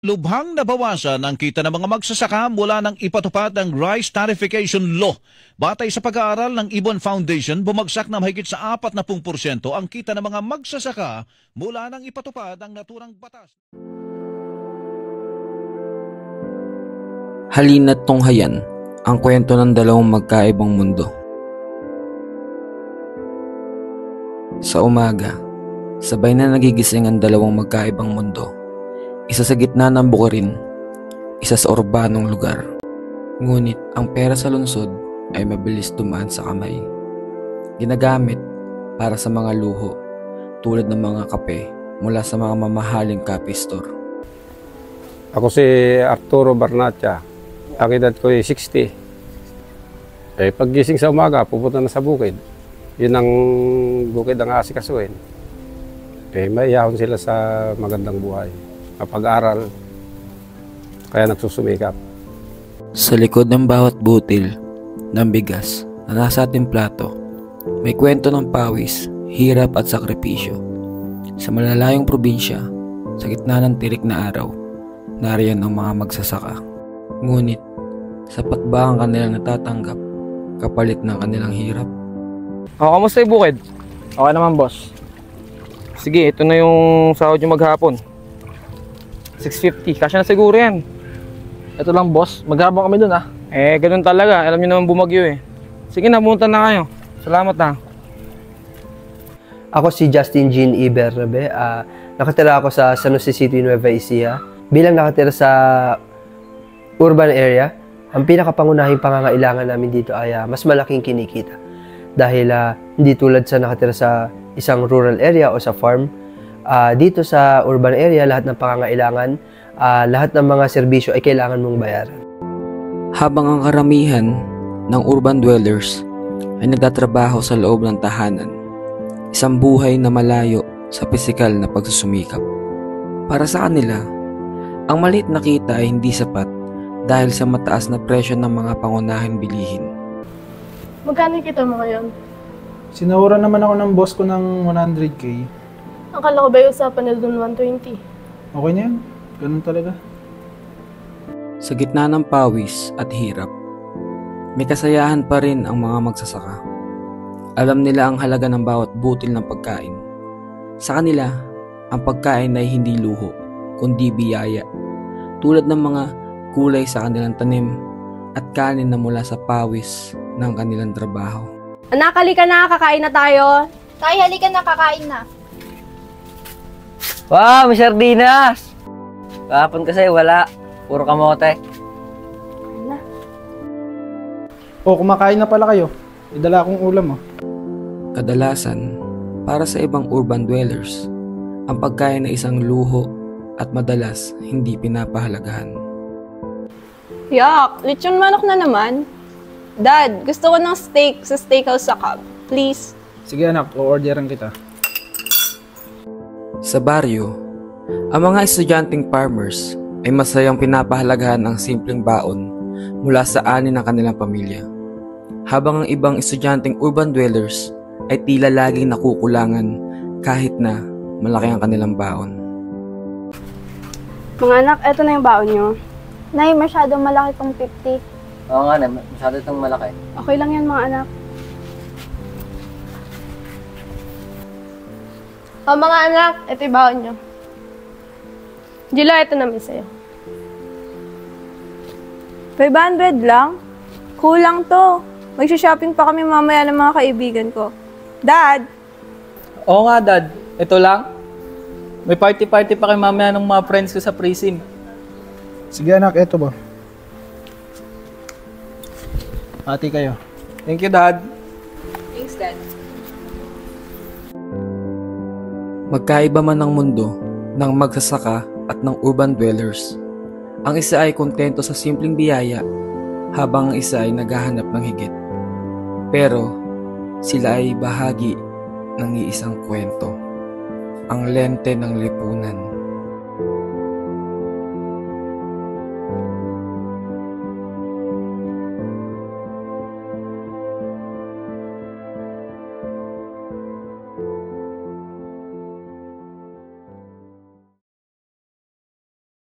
Lubhang nabawasan ang kita ng mga magsasaka mula ng ipatupad ng Rice Tariffication Law. Batay sa pag-aaral ng Ibon Foundation, bumagsak na mahigit sa 40% ang kita ng mga magsasaka mula ng ipatupad ang naturang batas. Halina't tunghayan ang kwento ng dalawang magkaibang mundo. Sa umaga, sabay na nagigising ang dalawang magkaibang mundo. Isa sa gitna ng bukirin, isa sa urbanong lugar. Ngunit ang pera sa lungsod ay mabilis dumaan sa kamay. Ginagamit para sa mga luho tulad ng mga kape mula sa mga mamahaling coffee store. Ako si Arturo Barnacha. Ang edad ko ay 60. Paggising sa umaga, pupunta na sa bukid. Yun ang bukid ang asikasuhin. Maiyahon sila sa magandang buhay. Kapag-aral, kaya nagsusumikap. Sa likod ng bawat butil ng bigas na nasa ating plato, may kwento ng pawis, hirap at sakripisyo. Sa malalayong probinsya, sa gitna ng tirik na araw, nariyan ang mga magsasaka. Ngunit, sapat ba ang kanilang natatanggap kapalit ng kanilang hirap? Kamusta yung bukid? Okay naman, boss. Sige, ito na yung sahod yung maghapon. 650, kasya na siguro yan. Ito lang, boss. Maghabang kami dun, ah. Ganun talaga. Alam niyo naman bumagyo, eh. Sige na, pumunta na kayo. Salamat, ah. Ako si Justin Jean Ibernabe. Nakatira ako sa San Jose City, Nueva Ecija. Bilang nakatira sa urban area, ang pinakapangunahing pangangailangan namin dito ay mas malaking kinikita. Dahil hindi tulad sa nakatira sa isang rural area o sa farm, dito sa urban area, lahat ng pangangailangan, lahat ng mga serbisyo ay kailangan mong bayaran. Habang ang karamihan ng urban dwellers ay nagtatrabaho sa loob ng tahanan, isang buhay na malayo sa pisikal na pagsusumikap. Para sa kanila, ang maliit na kita ay hindi sapat dahil sa mataas na presyo ng mga pangunahing bilihin. Magkano kita mo ngayon? Sinahura naman ako ng boss ko ng 100K. Akala ko ba yung usapan nila dun 120? Okay na yan. Ganun talaga. Sa gitna ng pawis at hirap, may kasayahan pa rin ang mga magsasaka. Alam nila ang halaga ng bawat butil ng pagkain. Sa kanila, ang pagkain ay hindi luho, kundi biyaya. Tulad ng mga kulay sa kanilang tanim at kanin na mula sa pawis ng kanilang trabaho. Anak, halika na, kakain na tayo. Tay, halika na, kakain na. Wow, may sardinas! Kahapon kasi wala. Puro kamote. Kumakain na pala kayo. Idala akong ulam, oh. Kadalasan, para sa ibang urban dwellers, ang pagkain ay isang luho at madalas hindi pinapahalagahan. Yak, lechon manok na naman. Dad, gusto ko ng steak sa steakhouse sa Cab. Please. Sige anak, o-orderan kita. Sa baryo, ang mga estudyanteng farmers ay masayang pinapahalagahan ang simpleng baon mula sa ani ng kanilang pamilya. Habang ang ibang estudyanteng urban dwellers ay tila laging nakukulangan kahit na malaki ang kanilang baon. Mga anak, eto na yung baon nyo. Nay, masyadong malaki tong 50. Oo nga, masyado itong malaki. Okay lang yan, mga anak. Mga anak, ito yung baon nyo. Jula, ito namin sa'yo. 500 lang? Kulang to. Magsha-shopping pa kami mamaya ng mga kaibigan ko. Dad! Oo nga, Dad. Ito lang. May party-party pa kayo mamaya ng mga friends ko sa presim. Sige anak, eto ba? Pati kayo. Thank you, Dad. Thanks, Dad. Magkaiba man ang mundo ng magsasaka at ng urban dwellers. Ang isa ay kontento sa simpleng biyaya habang ang isa ay naghahanap ng higit. Pero sila ay bahagi ng iisang kwento, ang lente ng lipunan.